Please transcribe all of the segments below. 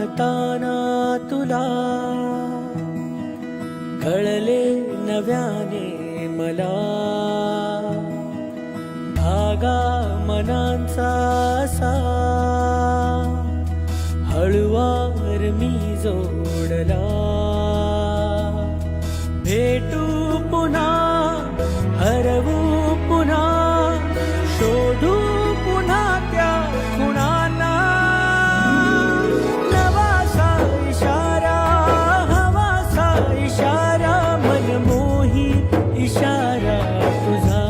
पाहताना तुला कळले नव्याने मला, धागा मनांचा असा हळुवार मी जोडला. भेटू पुन्हा, हरवू पुन्हा, शोधू पुन्हा त्या खुणांना. नवासा इशारा, हवासा इशारा, मनमोही इशारा तुझा.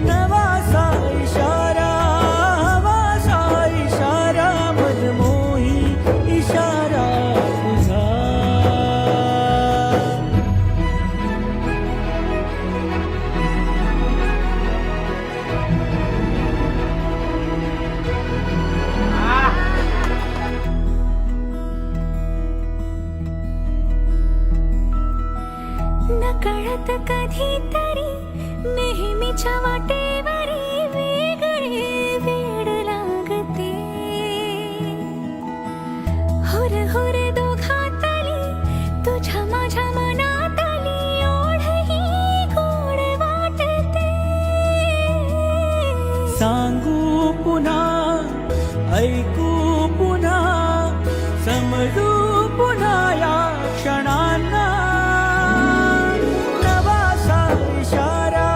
नवासा इशारा, हवासा इशारा, मनमोही इशारा तुझा. नकळत कधीतरी नेहमीच्या वाटेवरी वेगळे वेड लागते. हुर हुर दोघातली तुझ्या माझ्या मनातली ओढ ही गोड वाटते. सांगू पुन्हा, ऐकू पुन्हा, समजू पुन्हा या क्षणांना. नवासा इशारा,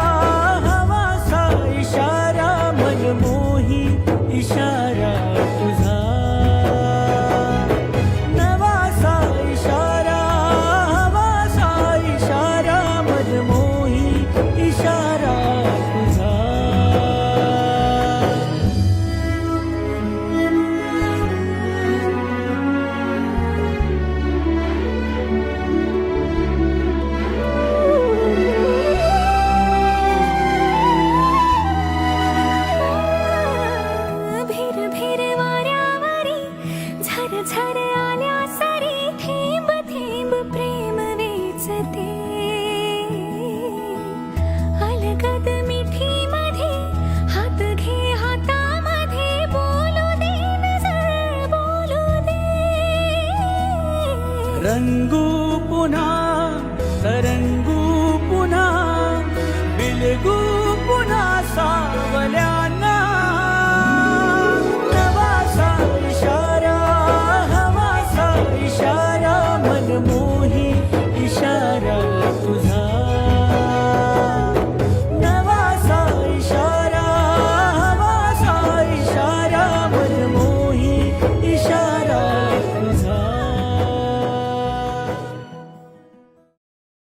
हवासा इशारा, मनमोही इशारा तुझा. नवासा इशारा, हवासा इशारा, मनमोही इशारा तुझा. भिर भिर वाऱ्यावरी झरझर आल्या सरी, थेंब थेंब प्रेम वेचते. अलगद मिठी मध्ये हात घे हातामध्ये, बोलू दे नजर बोलू दे. रंगू पुन्हा, तरंगू पुन्हा, बिलगू